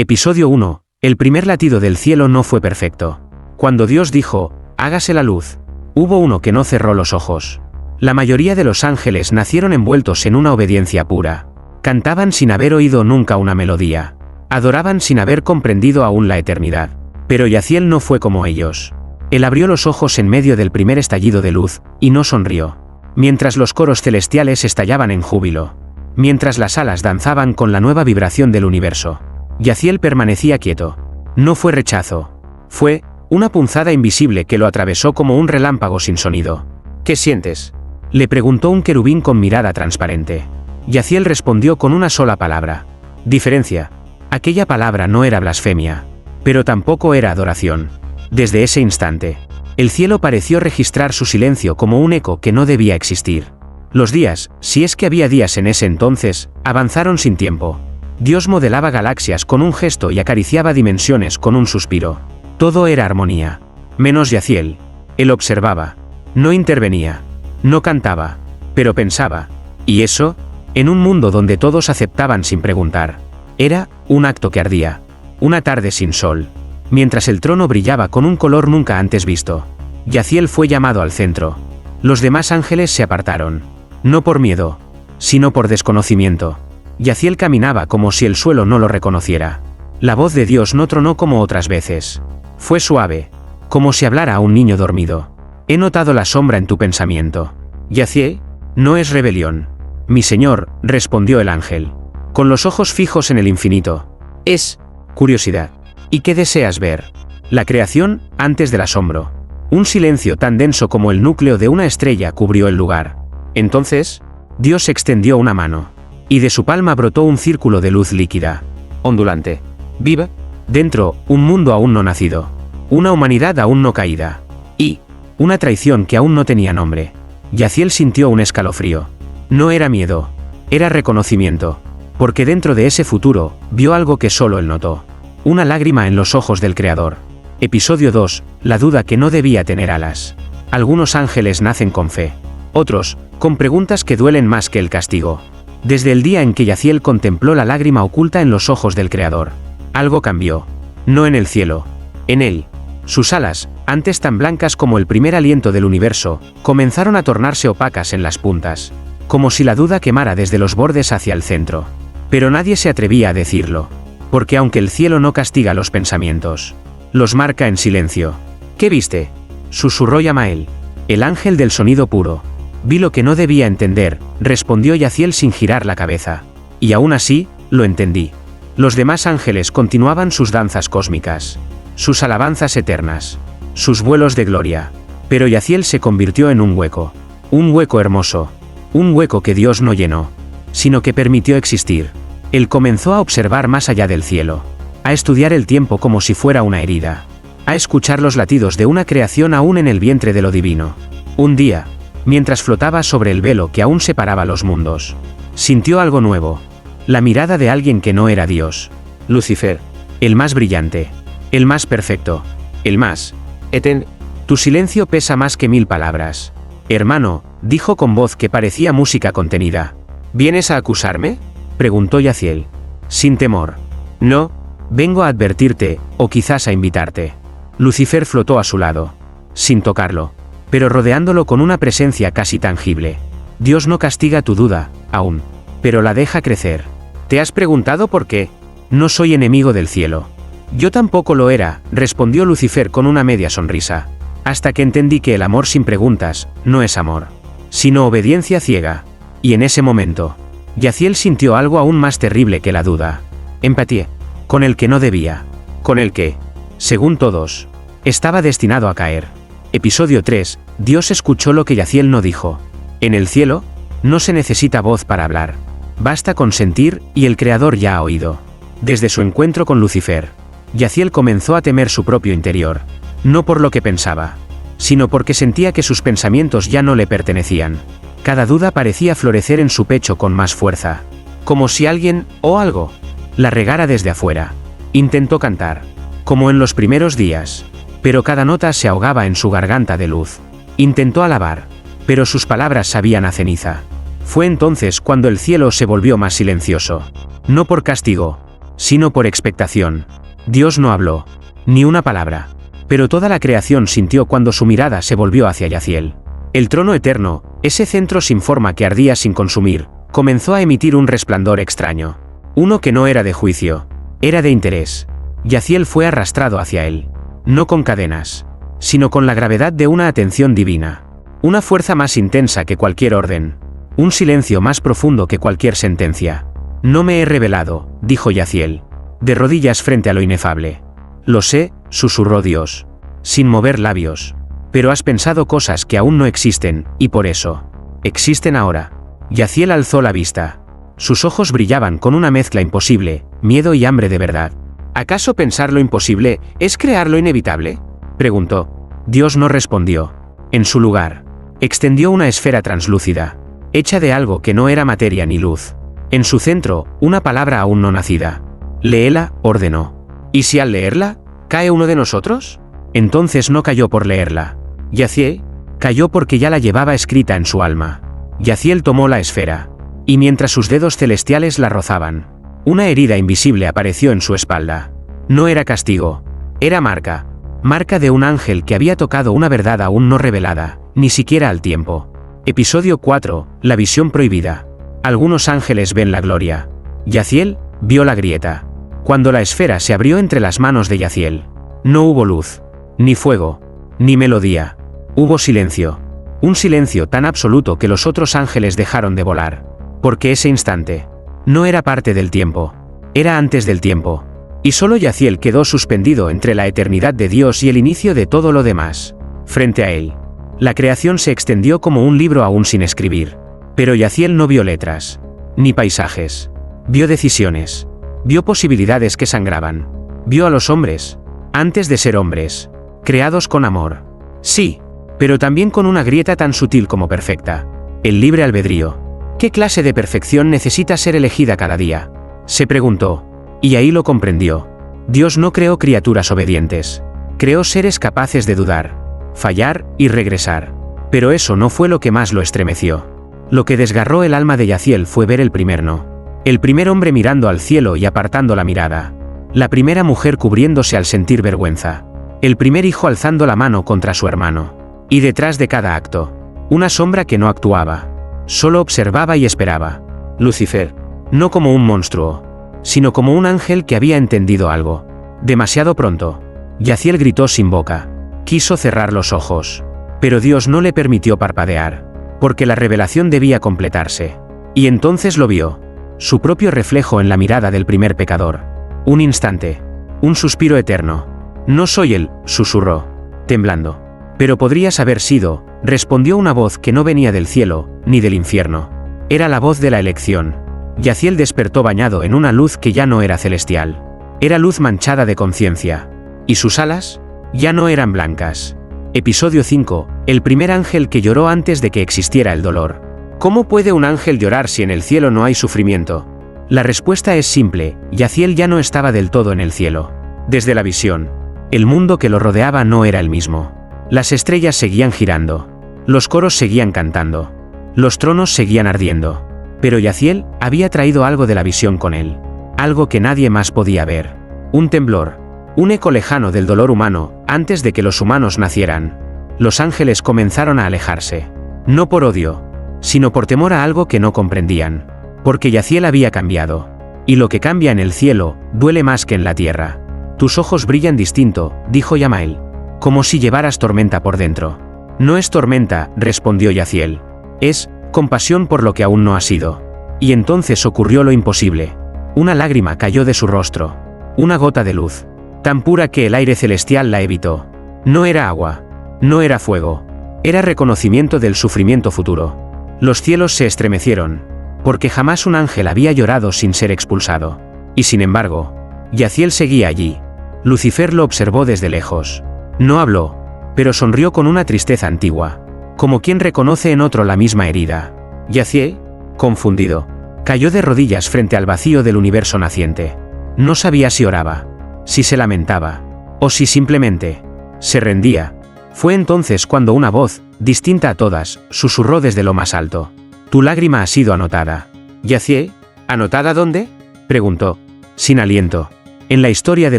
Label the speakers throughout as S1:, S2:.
S1: Episodio 1. El primer latido del cielo no fue perfecto. Cuando Dios dijo, hágase la luz, hubo uno que no cerró los ojos. La mayoría de los ángeles nacieron envueltos en una obediencia pura. Cantaban sin haber oído nunca una melodía. Adoraban sin haber comprendido aún la eternidad. Pero Yaziel no fue como ellos. Él abrió los ojos en medio del primer estallido de luz, y no sonrió. Mientras los coros celestiales estallaban en júbilo. Mientras las alas danzaban con la nueva vibración del universo. Yaziel permanecía quieto. No fue rechazo. Fue una punzada invisible que lo atravesó como un relámpago sin sonido. ¿Qué sientes?, le preguntó un querubín con mirada transparente. Yaziel respondió con una sola palabra. Diferencia. Aquella palabra no era blasfemia. Pero tampoco era adoración. Desde ese instante, el cielo pareció registrar su silencio como un eco que no debía existir. Los días, si es que había días en ese entonces, avanzaron sin tiempo. Dios modelaba galaxias con un gesto y acariciaba dimensiones con un suspiro. Todo era armonía. Menos Yaziel. Él observaba. No intervenía. No cantaba. Pero pensaba. Y eso, en un mundo donde todos aceptaban sin preguntar. Era un acto que ardía. Una tarde sin sol. Mientras el trono brillaba con un color nunca antes visto. Yaziel fue llamado al centro. Los demás ángeles se apartaron. No por miedo, sino por desconocimiento. Yaziel caminaba como si el suelo no lo reconociera. La voz de Dios no tronó como otras veces. Fue suave, como si hablara a un niño dormido. He notado la sombra en tu pensamiento. Yaziel, no es rebelión. Mi señor, respondió el ángel. Con los ojos fijos en el infinito. Es curiosidad. ¿Y qué deseas ver? La creación, antes del asombro. Un silencio tan denso como el núcleo de una estrella cubrió el lugar. Entonces, Dios extendió una mano. Y de su palma brotó un círculo de luz líquida, ondulante, viva. Dentro, un mundo aún no nacido. Una humanidad aún no caída. Y una traición que aún no tenía nombre. Yaziel sintió un escalofrío. No era miedo. Era reconocimiento. Porque dentro de ese futuro, vio algo que solo él notó. Una lágrima en los ojos del Creador. Episodio 2. La duda que no debía tener alas. Algunos ángeles nacen con fe. Otros, con preguntas que duelen más que el castigo. Desde el día en que Yaziel contempló la lágrima oculta en los ojos del Creador. Algo cambió. No en el cielo. En él. Sus alas, antes tan blancas como el primer aliento del universo, comenzaron a tornarse opacas en las puntas. Como si la duda quemara desde los bordes hacia el centro. Pero nadie se atrevía a decirlo. Porque aunque el cielo no castiga los pensamientos, los marca en silencio. ¿Qué viste?, susurró Yamael. El ángel del sonido puro. Vi lo que no debía entender, respondió Yaziel sin girar la cabeza. Y aún así, lo entendí. Los demás ángeles continuaban sus danzas cósmicas. Sus alabanzas eternas. Sus vuelos de gloria. Pero Yaziel se convirtió en un hueco. Un hueco hermoso. Un hueco que Dios no llenó, sino que permitió existir. Él comenzó a observar más allá del cielo. A estudiar el tiempo como si fuera una herida. A escuchar los latidos de una creación aún en el vientre de lo divino. Un día, mientras flotaba sobre el velo que aún separaba los mundos, sintió algo nuevo. La mirada de alguien que no era Dios. Lucifer. El más brillante. El más perfecto. El más etén. Tu silencio pesa más que 1000 palabras. Hermano, dijo con voz que parecía música contenida. ¿Vienes a acusarme?, preguntó Yaziel. Sin temor. No, vengo a advertirte, o quizás a invitarte. Lucifer flotó a su lado. Sin tocarlo. Pero rodeándolo con una presencia casi tangible. Dios no castiga tu duda, aún. Pero la deja crecer. ¿Te has preguntado por qué? No soy enemigo del cielo. Yo tampoco lo era, respondió Lucifer con una media sonrisa. Hasta que entendí que el amor sin preguntas, no es amor, sino obediencia ciega. Y en ese momento, Yaziel sintió algo aún más terrible que la duda. Empatía. Con el que no debía. Con el que, según todos, estaba destinado a caer. Episodio 3. Dios escuchó lo que Yaziel no dijo. En el cielo, no se necesita voz para hablar. Basta con sentir, y el Creador ya ha oído. Desde su encuentro con Lucifer, Yaziel comenzó a temer su propio interior. No por lo que pensaba, sino porque sentía que sus pensamientos ya no le pertenecían. Cada duda parecía florecer en su pecho con más fuerza. Como si alguien, o algo, la regara desde afuera. Intentó cantar, como en los primeros días. Pero cada nota se ahogaba en su garganta de luz. Intentó alabar, pero sus palabras sabían a ceniza. Fue entonces cuando el cielo se volvió más silencioso. No por castigo, sino por expectación. Dios no habló, ni una palabra. Pero toda la creación sintió cuando su mirada se volvió hacia Yaziel. El trono eterno, ese centro sin forma que ardía sin consumir, comenzó a emitir un resplandor extraño. Uno que no era de juicio, era de interés. Yaziel fue arrastrado hacia él. No con cadenas, sino con la gravedad de una atención divina. Una fuerza más intensa que cualquier orden. Un silencio más profundo que cualquier sentencia. No me he revelado, dijo Yaziel, de rodillas frente a lo inefable. Lo sé, susurró Dios, sin mover labios. Pero has pensado cosas que aún no existen, y por eso, existen ahora. Yaziel alzó la vista. Sus ojos brillaban con una mezcla imposible, miedo y hambre de verdad. ¿Acaso pensar lo imposible es crear lo inevitable?, preguntó. Dios no respondió. En su lugar, extendió una esfera translúcida, hecha de algo que no era materia ni luz. En su centro, una palabra aún no nacida. Léela, ordenó. ¿Y si al leerla, cae uno de nosotros? Entonces no cayó por leerla. Yaziel cayó porque ya la llevaba escrita en su alma. Yaziel tomó la esfera, y mientras sus dedos celestiales la rozaban, una herida invisible apareció en su espalda. No era castigo, era marca. Marca de un ángel que había tocado una verdad aún no revelada, ni siquiera al tiempo. Episodio 4, la visión prohibida. Algunos ángeles ven la gloria. Yaziel vio la grieta. Cuando la esfera se abrió entre las manos de Yaziel, no hubo luz, ni fuego, ni melodía. Hubo silencio. Un silencio tan absoluto que los otros ángeles dejaron de volar. Porque ese instante no era parte del tiempo, era antes del tiempo. Y solo Yaziel quedó suspendido entre la eternidad de Dios y el inicio de todo lo demás. Frente a él, la creación se extendió como un libro aún sin escribir. Pero Yaziel no vio letras, ni paisajes. Vio decisiones. Vio posibilidades que sangraban. Vio a los hombres, antes de ser hombres, creados con amor. Sí, pero también con una grieta tan sutil como perfecta. El libre albedrío. ¿Qué clase de perfección necesita ser elegida cada día?, se preguntó. Y ahí lo comprendió. Dios no creó criaturas obedientes. Creó seres capaces de dudar, fallar y regresar. Pero eso no fue lo que más lo estremeció. Lo que desgarró el alma de Yaziel fue ver el primer no. El primer hombre mirando al cielo y apartando la mirada. La primera mujer cubriéndose al sentir vergüenza. El primer hijo alzando la mano contra su hermano. Y detrás de cada acto, una sombra que no actuaba. Solo observaba y esperaba. Lucifer. No como un monstruo, sino como un ángel que había entendido algo. Demasiado pronto. Yaziel gritó sin boca. Quiso cerrar los ojos. Pero Dios no le permitió parpadear. Porque la revelación debía completarse. Y entonces lo vio. Su propio reflejo en la mirada del primer pecador. Un instante. Un suspiro eterno. No soy él, susurró, temblando. Pero podrías haber sido, respondió una voz que no venía del cielo, ni del infierno. Era la voz de la elección. Yaziel despertó bañado en una luz que ya no era celestial. Era luz manchada de conciencia. ¿Y sus alas? Ya no eran blancas. Episodio 5, el primer ángel que lloró antes de que existiera el dolor. ¿Cómo puede un ángel llorar si en el cielo no hay sufrimiento? La respuesta es simple, Yaziel ya no estaba del todo en el cielo. Desde la visión, el mundo que lo rodeaba no era el mismo. Las estrellas seguían girando. Los coros seguían cantando. Los tronos seguían ardiendo. Pero Yaziel había traído algo de la visión con él. Algo que nadie más podía ver. Un temblor. Un eco lejano del dolor humano, antes de que los humanos nacieran. Los ángeles comenzaron a alejarse. No por odio, sino por temor a algo que no comprendían. Porque Yaziel había cambiado. Y lo que cambia en el cielo, duele más que en la tierra. Tus ojos brillan distinto, dijo Yamael. Como si llevaras tormenta por dentro. No es tormenta, respondió Yaziel. Es compasión por lo que aún no ha sido. Y entonces ocurrió lo imposible. Una lágrima cayó de su rostro. Una gota de luz. Tan pura que el aire celestial la evitó. No era agua. No era fuego. Era reconocimiento del sufrimiento futuro. Los cielos se estremecieron. Porque jamás un ángel había llorado sin ser expulsado. Y sin embargo, Yaziel seguía allí. Lucifer lo observó desde lejos. No habló, pero sonrió con una tristeza antigua. Como quien reconoce en otro la misma herida. Yaziel, confundido, cayó de rodillas frente al vacío del universo naciente. No sabía si oraba, si se lamentaba, o si simplemente se rendía. Fue entonces cuando una voz, distinta a todas, susurró desde lo más alto. Tu lágrima ha sido anotada. Yaziel, ¿anotada dónde?, preguntó. sin aliento, en la historia de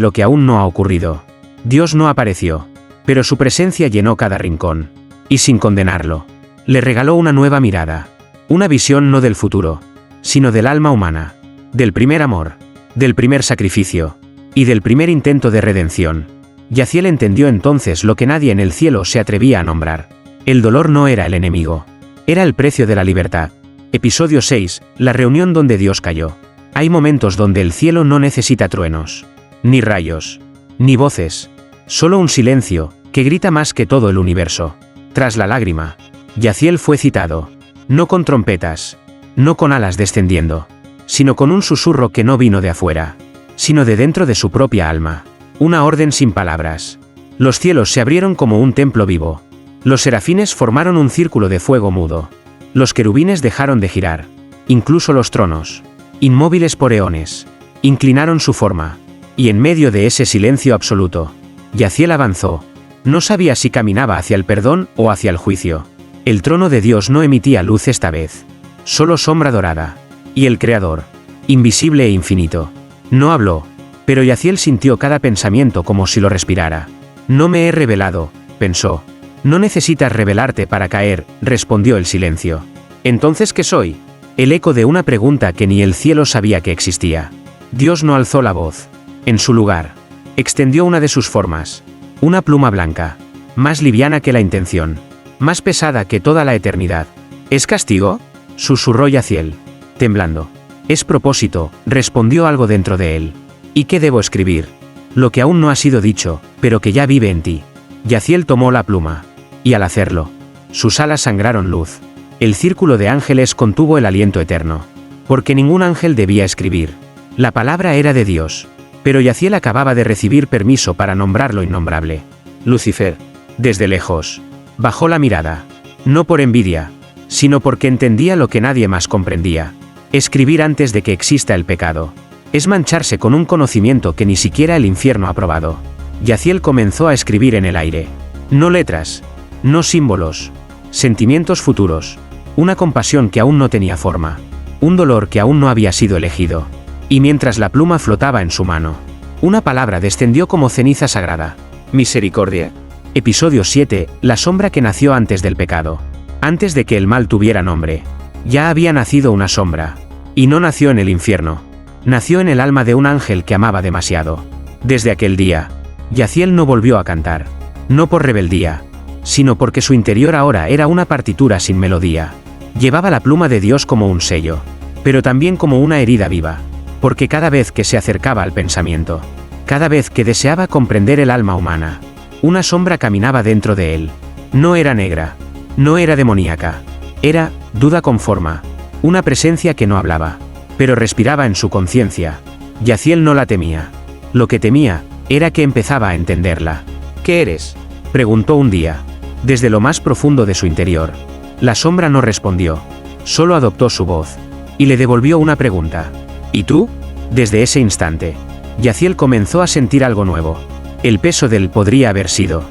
S1: lo que aún no ha ocurrido. Dios no apareció, pero su presencia llenó cada rincón, y sin condenarlo, le regaló una nueva mirada, una visión no del futuro, sino del alma humana, del primer amor, del primer sacrificio, y del primer intento de redención. Yaciel entendió entonces lo que nadie en el cielo se atrevía a nombrar. El dolor no era el enemigo, era el precio de la libertad. Episodio 6, la reunión donde Dios cayó. Hay momentos donde el cielo no necesita truenos, ni rayos, ni voces, solo un silencio, que grita más que todo el universo. Tras la lágrima, Yaciel fue citado, no con trompetas, no con alas descendiendo, sino con un susurro que no vino de afuera, sino de dentro de su propia alma. Una orden sin palabras. Los cielos se abrieron como un templo vivo. Los serafines formaron un círculo de fuego mudo. Los querubines dejaron de girar. Incluso los tronos, inmóviles por eones, inclinaron su forma. Y en medio de ese silencio absoluto, Yaciel avanzó. No sabía si caminaba hacia el perdón o hacia el juicio. El trono de Dios no emitía luz esta vez, solo sombra dorada. Y el Creador, invisible e infinito, no habló, pero Yaciel sintió cada pensamiento como si lo respirara. No me he revelado, pensó. No necesitas revelarte para caer, respondió el silencio. ¿Entonces qué soy? El eco de una pregunta que ni el cielo sabía que existía. Dios no alzó la voz. En su lugar, extendió una de sus formas, una pluma blanca, más liviana que la intención, más pesada que toda la eternidad. ¿Es castigo?, susurró Yaciel, temblando. Es propósito, respondió algo dentro de él. ¿Y qué debo escribir? Lo que aún no ha sido dicho, pero que ya vive en ti. Yaciel tomó la pluma, y al hacerlo, sus alas sangraron luz. El círculo de ángeles contuvo el aliento eterno, porque ningún ángel debía escribir. La palabra era de Dios, pero Yaciel acababa de recibir permiso para nombrar lo innombrable. Lucifer, desde lejos, bajó la mirada, no por envidia, sino porque entendía lo que nadie más comprendía. Escribir antes de que exista el pecado es mancharse con un conocimiento que ni siquiera el infierno ha probado. Yaciel comenzó a escribir en el aire. No letras, no símbolos, sentimientos futuros, una compasión que aún no tenía forma, un dolor que aún no había sido elegido. Y mientras la pluma flotaba en su mano, una palabra descendió como ceniza sagrada. Misericordia. Episodio 7, la sombra que nació antes del pecado. Antes de que el mal tuviera nombre, ya había nacido una sombra. Y no nació en el infierno. Nació en el alma de un ángel que amaba demasiado. Desde aquel día, Yaciel no volvió a cantar. No por rebeldía, sino porque su interior ahora era una partitura sin melodía. Llevaba la pluma de Dios como un sello, pero también como una herida viva. Porque cada vez que se acercaba al pensamiento, cada vez que deseaba comprender el alma humana, una sombra caminaba dentro de él. No era negra, no era demoníaca, era duda con forma, una presencia que no hablaba, pero respiraba en su conciencia. Yaciel no la temía. Lo que temía era que empezaba a entenderla. ¿Qué eres?, preguntó un día, desde lo más profundo de su interior. La sombra no respondió, solo adoptó su voz, y le devolvió una pregunta. ¿Y tú? Desde ese instante, Yaciel comenzó a sentir algo nuevo. El peso del podría haber sido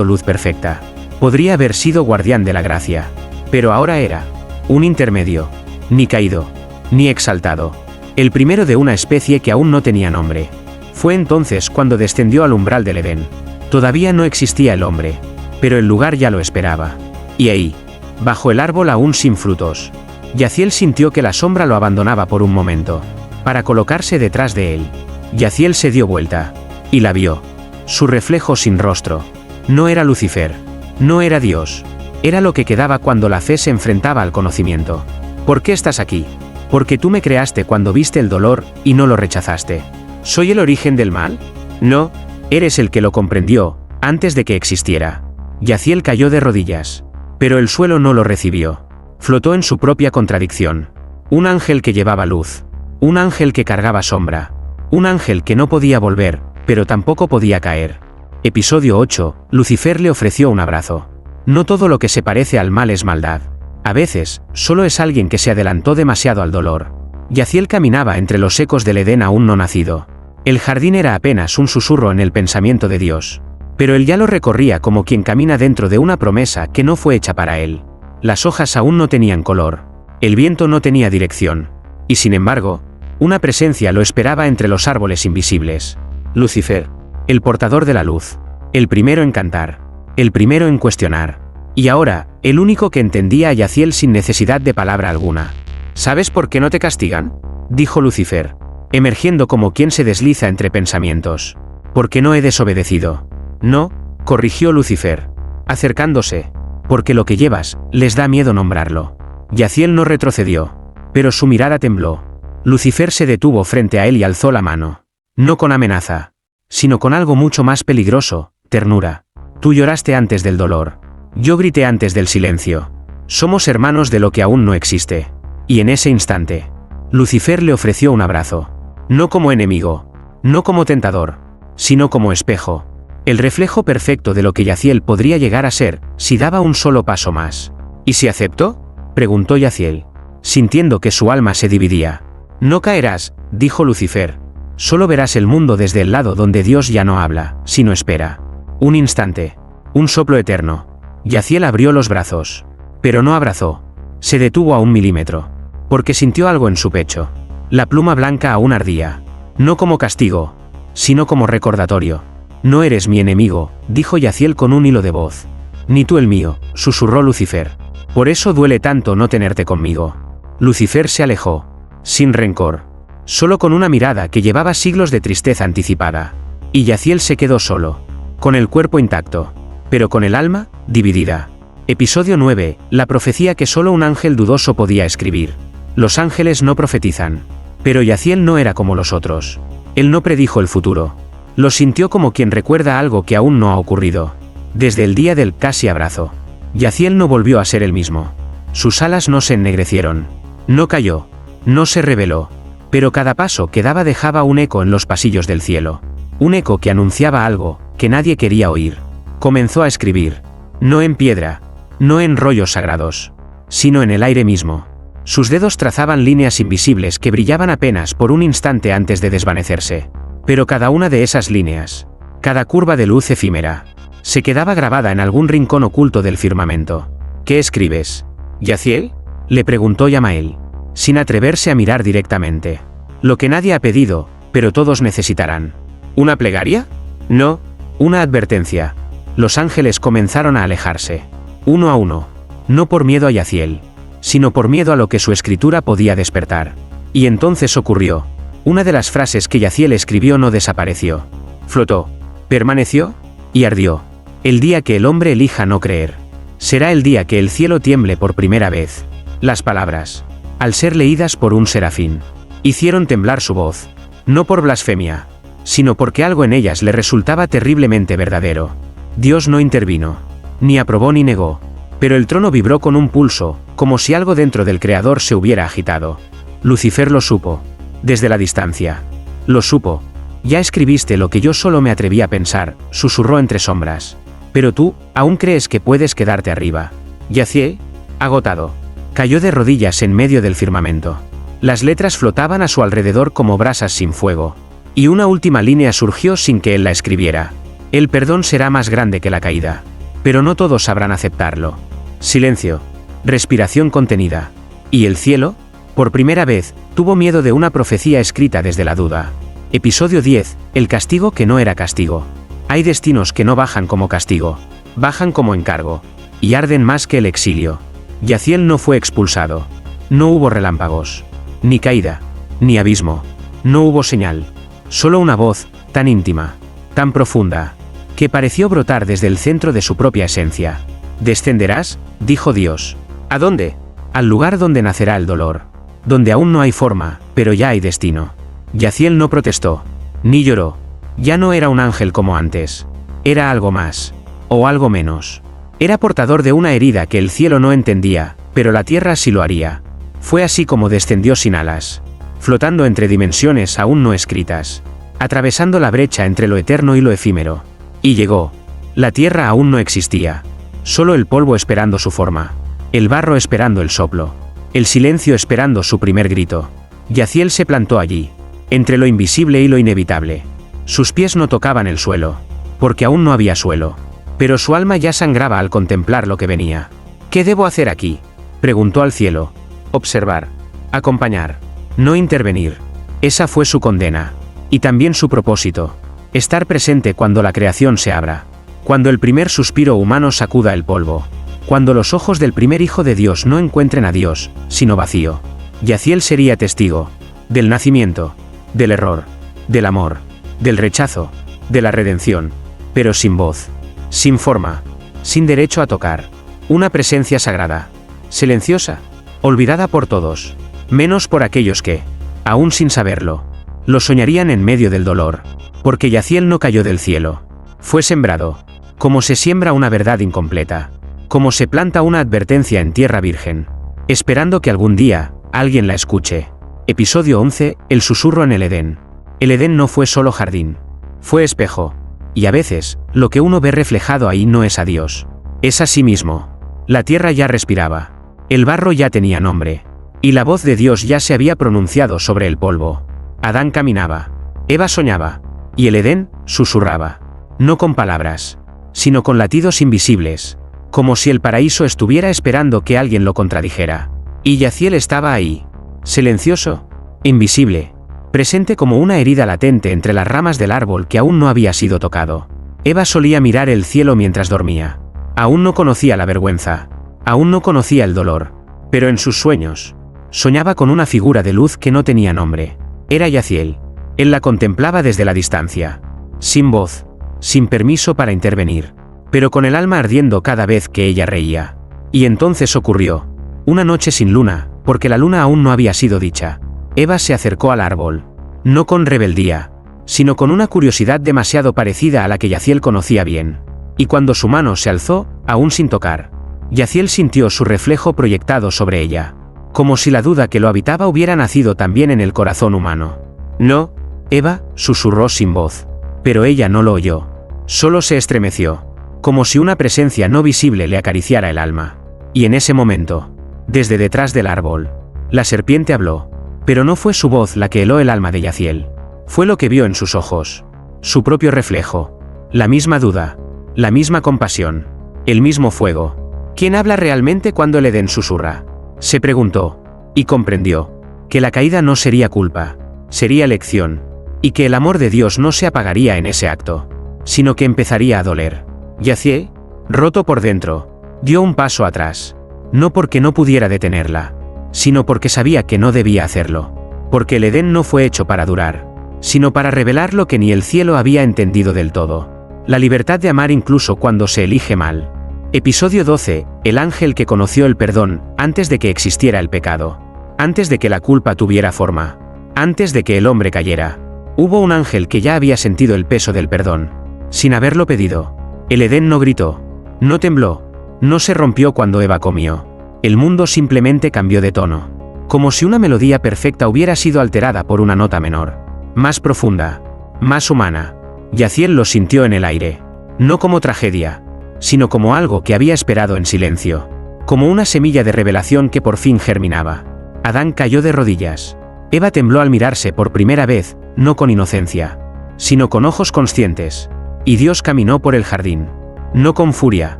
S1: luz perfecta, podría haber sido guardián de la gracia, pero ahora era un intermedio, ni caído, ni exaltado, el primero de una especie que aún no tenía nombre. Fue entonces cuando descendió al umbral del Edén. Todavía no existía el hombre, pero el lugar ya lo esperaba. Y ahí, bajo el árbol aún sin frutos, Yaciel sintió que la sombra lo abandonaba por un momento, para colocarse detrás de él. Yaciel se dio vuelta, y la vio. Su reflejo sin rostro. No era Lucifer, no era Dios, era lo que quedaba cuando la fe se enfrentaba al conocimiento. ¿Por qué estás aquí? Porque tú me creaste cuando viste el dolor, y no lo rechazaste. ¿Soy el origen del mal? No, eres el que lo comprendió, antes de que existiera. Yaciel cayó de rodillas, pero el suelo no lo recibió. Flotó en su propia contradicción. Un ángel que llevaba luz, un ángel que cargaba sombra, un ángel que no podía volver, pero tampoco podía caer. Episodio 8, Lucifer le ofreció un abrazo. No todo lo que se parece al mal es maldad. A veces, solo es alguien que se adelantó demasiado al dolor. Yaciel caminaba entre los ecos del Edén aún no nacido. El jardín era apenas un susurro en el pensamiento de Dios, pero él ya lo recorría como quien camina dentro de una promesa que no fue hecha para él. Las hojas aún no tenían color, el viento no tenía dirección, y sin embargo, Una presencia lo esperaba entre los árboles invisibles. Lucifer, el portador de la luz, el primero en cantar, el primero en cuestionar. Y ahora, el único que entendía a Yaciel sin necesidad de palabra alguna. ¿Sabes por qué no te castigan?, dijo Lucifer, emergiendo como quien se desliza entre pensamientos. Porque no he desobedecido. No, corrigió Lucifer, acercándose. Porque lo que llevas, les da miedo nombrarlo. Yaciel no retrocedió, pero su mirada tembló. Lucifer se detuvo frente a él y alzó la mano. No con amenaza, sino con algo mucho más peligroso, ternura. Tú lloraste antes del dolor. Yo grité antes del silencio. Somos hermanos de lo que aún no existe. Y en ese instante, Lucifer le ofreció un abrazo. No como enemigo, no como tentador, sino como espejo. El reflejo perfecto de lo que Yaciel podría llegar a ser, si daba un solo paso más. ¿Y si acepto?, preguntó Yaciel, sintiendo que su alma se dividía. No caerás, dijo Lucifer. Solo verás el mundo desde el lado donde Dios ya no habla, sino espera. Un instante, un soplo eterno. Yaciel abrió los brazos, pero no abrazó. Se detuvo a 1 milímetro, porque sintió algo en su pecho. La pluma blanca aún ardía, no como castigo, sino como recordatorio. No eres mi enemigo, dijo Yaciel con un hilo de voz. Ni tú el mío, susurró Lucifer. Por eso duele tanto no tenerte conmigo. Lucifer se alejó, sin rencor, solo con una mirada que llevaba siglos de tristeza anticipada. Y Yaciel se quedó solo, con el cuerpo intacto, pero con el alma dividida. Episodio 9, la profecía que solo un ángel dudoso podía escribir. Los ángeles no profetizan. Pero Yaciel no era como los otros. Él no predijo el futuro. Lo sintió como quien recuerda algo que aún no ha ocurrido. Desde el día del casi abrazo, Yaciel no volvió a ser el mismo. Sus alas no se ennegrecieron. No cayó. No se rebeló. Pero cada paso que daba dejaba un eco en los pasillos del cielo. Un eco que anunciaba algo que nadie quería oír. Comenzó a escribir. No en piedra. No en rollos sagrados. Sino en el aire mismo. Sus dedos trazaban líneas invisibles que brillaban apenas por un instante antes de desvanecerse. Pero cada una de esas líneas, cada curva de luz efímera, se quedaba grabada en algún rincón oculto del firmamento. ¿Qué escribes, Yaciel?, le preguntó Yamael, sin atreverse a mirar directamente. Lo que nadie ha pedido, pero todos necesitarán. ¿Una plegaria? No, una advertencia. Los ángeles comenzaron a alejarse, uno a uno, no por miedo a Yaciel, sino por miedo a lo que su escritura podía despertar. Y entonces ocurrió. Una de las frases que Yaciel escribió no desapareció. Flotó, permaneció y ardió. El día que el hombre elija no creer, será el día que el cielo tiemble por primera vez. Las palabras, al ser leídas por un serafín, hicieron temblar su voz, no por blasfemia, sino porque algo en ellas le resultaba terriblemente verdadero. Dios no intervino, ni aprobó ni negó, pero el trono vibró con un pulso, como si algo dentro del Creador se hubiera agitado. Lucifer lo supo. Desde la distancia. Lo supo. Ya escribiste lo que yo solo me atreví a pensar, susurró entre sombras. Pero tú, aún crees que puedes quedarte arriba. Yaciel, agotado, cayó de rodillas en medio del firmamento. Las letras flotaban a su alrededor como brasas sin fuego. Y una última línea surgió sin que él la escribiera. El perdón será más grande que la caída. Pero no todos sabrán aceptarlo. Silencio. Respiración contenida. ¿Y el cielo? Por primera vez, tuvo miedo de una profecía escrita desde la duda. Episodio 10, el castigo que no era castigo. Hay destinos que no bajan como castigo, bajan como encargo, y arden más que el exilio. Yaciel no fue expulsado. No hubo relámpagos, ni caída, ni abismo. No hubo señal. Solo una voz, tan íntima, tan profunda, que pareció brotar desde el centro de su propia esencia. «Descenderás», dijo Dios. ¿A dónde? Al lugar donde nacerá el dolor. Donde aún no hay forma, pero ya hay destino. Yaciel no protestó, ni lloró. Ya no era un ángel como antes. Era algo más, o algo menos. Era portador de una herida que el cielo no entendía, pero la tierra sí lo haría. Fue así como descendió sin alas, flotando entre dimensiones aún no escritas, atravesando la brecha entre lo eterno y lo efímero. Y llegó. La tierra aún no existía. Solo el polvo esperando su forma. El barro esperando el soplo. El silencio esperando su primer grito. Yaciel se plantó allí, entre lo invisible y lo inevitable. Sus pies no tocaban el suelo, porque aún no había suelo. Pero su alma ya sangraba al contemplar lo que venía. ¿Qué debo hacer aquí?, preguntó al cielo. Observar. Acompañar. No intervenir. Esa fue su condena. Y también su propósito. Estar presente cuando la creación se abra. Cuando el primer suspiro humano sacuda el polvo. Cuando los ojos del primer Hijo de Dios no encuentren a Dios, sino vacío. Yaciel sería testigo. Del nacimiento. Del error. Del amor. Del rechazo. De la redención. Pero sin voz. Sin forma. Sin derecho a tocar. Una presencia sagrada. Silenciosa. Olvidada por todos. Menos por aquellos que, aún sin saberlo, lo soñarían en medio del dolor. Porque Yaciel no cayó del cielo. Fue sembrado. Como se siembra una verdad incompleta. Como se planta una advertencia en tierra virgen. Esperando que algún día, alguien la escuche. Episodio 11, el susurro en el Edén. El Edén no fue solo jardín. Fue espejo. Y a veces, lo que uno ve reflejado ahí no es a Dios. Es a sí mismo. La tierra ya respiraba. El barro ya tenía nombre. Y la voz de Dios ya se había pronunciado sobre el polvo. Adán caminaba. Eva soñaba. Y el Edén, susurraba. No con palabras, sino con latidos invisibles. Como si el paraíso estuviera esperando que alguien lo contradijera. Y Yaciel estaba ahí. Silencioso. Invisible. Presente como una herida latente entre las ramas del árbol que aún no había sido tocado. Eva solía mirar el cielo mientras dormía. Aún no conocía la vergüenza. Aún no conocía el dolor. Pero en sus sueños, soñaba con una figura de luz que no tenía nombre. Era Yaciel. Él la contemplaba desde la distancia. Sin voz. Sin permiso para intervenir. Pero con el alma ardiendo cada vez que ella reía. Y entonces ocurrió. Una noche sin luna, porque la luna aún no había sido dicha. Eva se acercó al árbol. No con rebeldía, sino con una curiosidad demasiado parecida a la que Yaciel conocía bien. Y cuando su mano se alzó, aún sin tocar, Yaciel sintió su reflejo proyectado sobre ella. Como si la duda que lo habitaba hubiera nacido también en el corazón humano. No, Eva, susurró sin voz. Pero ella no lo oyó. Solo se estremeció. Como si una presencia no visible le acariciara el alma. Y en ese momento, desde detrás del árbol, la serpiente habló. Pero no fue su voz la que heló el alma de Yaciel. Fue lo que vio en sus ojos. Su propio reflejo. La misma duda. La misma compasión. El mismo fuego. ¿Quién habla realmente cuando el Edén susurra? Se preguntó. Y comprendió. Que la caída no sería culpa. Sería elección. Y que el amor de Dios no se apagaría en ese acto. Sino que empezaría a doler. Yaciel, roto por dentro, dio un paso atrás. No porque no pudiera detenerla, sino porque sabía que no debía hacerlo. Porque el Edén no fue hecho para durar, sino para revelar lo que ni el cielo había entendido del todo. La libertad de amar incluso cuando se elige mal. Episodio 12, el ángel que conoció el perdón, antes de que existiera el pecado. Antes de que la culpa tuviera forma. Antes de que el hombre cayera. Hubo un ángel que ya había sentido el peso del perdón. Sin haberlo pedido. El Edén no gritó. No tembló. No se rompió cuando Eva comió. El mundo simplemente cambió de tono. Como si una melodía perfecta hubiera sido alterada por una nota menor. Más profunda. Más humana. Yaciel lo sintió en el aire. No como tragedia, sino como algo que había esperado en silencio. Como una semilla de revelación que por fin germinaba. Adán cayó de rodillas. Eva tembló al mirarse por primera vez, no con inocencia, sino con ojos conscientes. Y Dios caminó por el jardín. No con furia,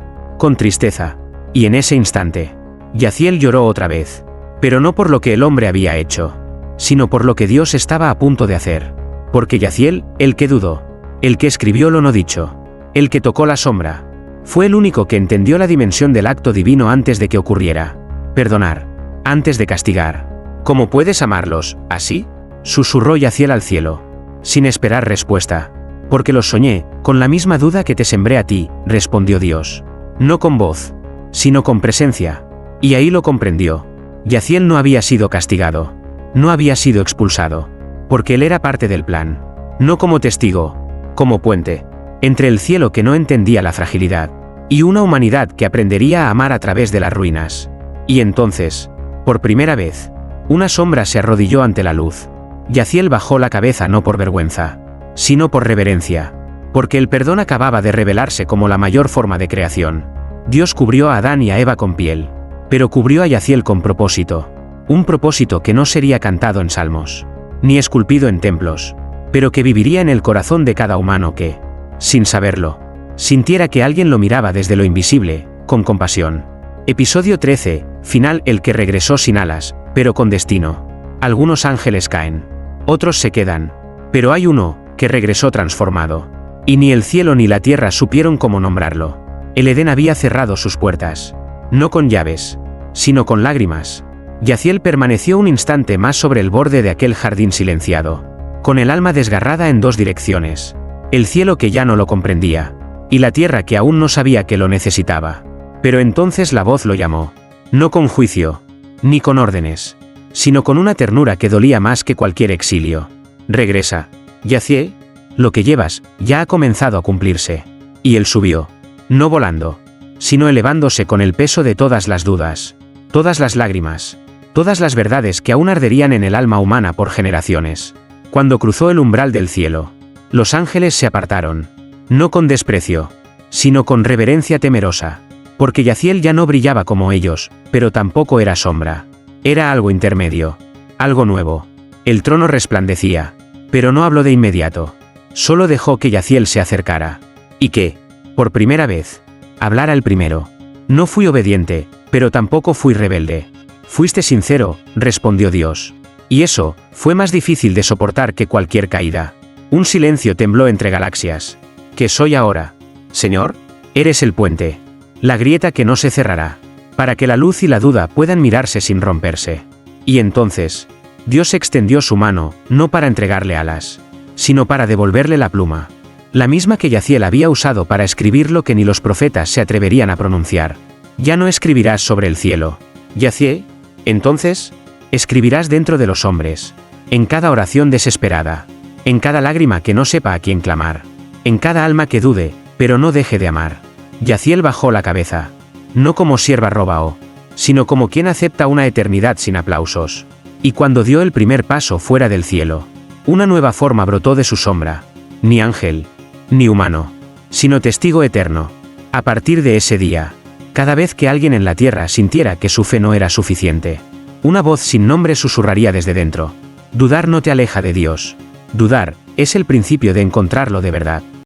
S1: con tristeza. Y en ese instante, Yaciel lloró otra vez. Pero no por lo que el hombre había hecho, sino por lo que Dios estaba a punto de hacer. Porque Yaciel, el que dudó, el que escribió lo no dicho, el que tocó la sombra, fue el único que entendió la dimensión del acto divino antes de que ocurriera. Perdonar, antes de castigar. ¿Cómo puedes amarlos, así? Susurró Yaciel al cielo, sin esperar respuesta. Porque los soñé, con la misma duda que te sembré a ti, respondió Dios. No con voz, sino con presencia. Y ahí lo comprendió. Yaciel no había sido castigado. No había sido expulsado. Porque él era parte del plan. No como testigo, como puente. Entre el cielo que no entendía la fragilidad. Y una humanidad que aprendería a amar a través de las ruinas. Y entonces, por primera vez, una sombra se arrodilló ante la luz. Yaciel bajó la cabeza no por vergüenza, sino por reverencia. Porque el perdón acababa de revelarse como la mayor forma de creación. Dios cubrió a Adán y a Eva con piel. Pero cubrió a Yaciel con propósito. Un propósito que no sería cantado en salmos, ni esculpido en templos, pero que viviría en el corazón de cada humano que, sin saberlo, sintiera que alguien lo miraba desde lo invisible, con compasión. Episodio 13, final. El que regresó sin alas, pero con destino. Algunos ángeles caen. otros se quedan. Pero hay uno, que regresó transformado. Y ni el cielo ni la tierra supieron cómo nombrarlo. El Edén había cerrado sus puertas. No con llaves, sino con lágrimas. Yaciel permaneció un instante más sobre el borde de aquel jardín silenciado, con el alma desgarrada en dos direcciones. El cielo que ya no lo comprendía, y la tierra que aún no sabía que lo necesitaba. Pero entonces la voz lo llamó. No con juicio, ni con órdenes, sino con una ternura que dolía más que cualquier exilio. Regresa, Yaciel, lo que llevas ya ha comenzado a cumplirse. Y él subió, no volando, sino elevándose con el peso de todas las dudas, todas las lágrimas, todas las verdades que aún arderían en el alma humana por generaciones. Cuando cruzó el umbral del cielo, los ángeles se apartaron, no con desprecio, sino con reverencia temerosa, porque Yaciel ya no brillaba como ellos, pero tampoco era sombra. Era algo intermedio, algo nuevo. El trono resplandecía, pero no habló de inmediato. Solo dejó que Yaciel se acercara. Y que, por primera vez, hablara el primero. No fui obediente, pero tampoco fui rebelde. Fuiste sincero, respondió Dios. Y eso, fue más difícil de soportar que cualquier caída. Un silencio tembló entre galaxias. ¿Qué soy ahora? Señor, eres el puente. La grieta que no se cerrará, para que la luz y la duda puedan mirarse sin romperse. Y entonces, Dios extendió su mano, no para entregarle alas, sino para devolverle la pluma. La misma que Yaciel había usado para escribir lo que ni los profetas se atreverían a pronunciar. Ya no escribirás sobre el cielo, Yaciel, entonces, escribirás dentro de los hombres, en cada oración desesperada, en cada lágrima que no sepa a quién clamar, en cada alma que dude, pero no deje de amar. Yaciel bajó la cabeza, no como sierva Robao, sino como quien acepta una eternidad sin aplausos. Y cuando dio el primer paso fuera del cielo, una nueva forma brotó de su sombra, ni ángel, ni humano, sino testigo eterno. A partir de ese día, cada vez que alguien en la tierra sintiera que su fe no era suficiente, una voz sin nombre susurraría desde dentro: dudar no te aleja de Dios. Dudar es el principio de encontrarlo de verdad.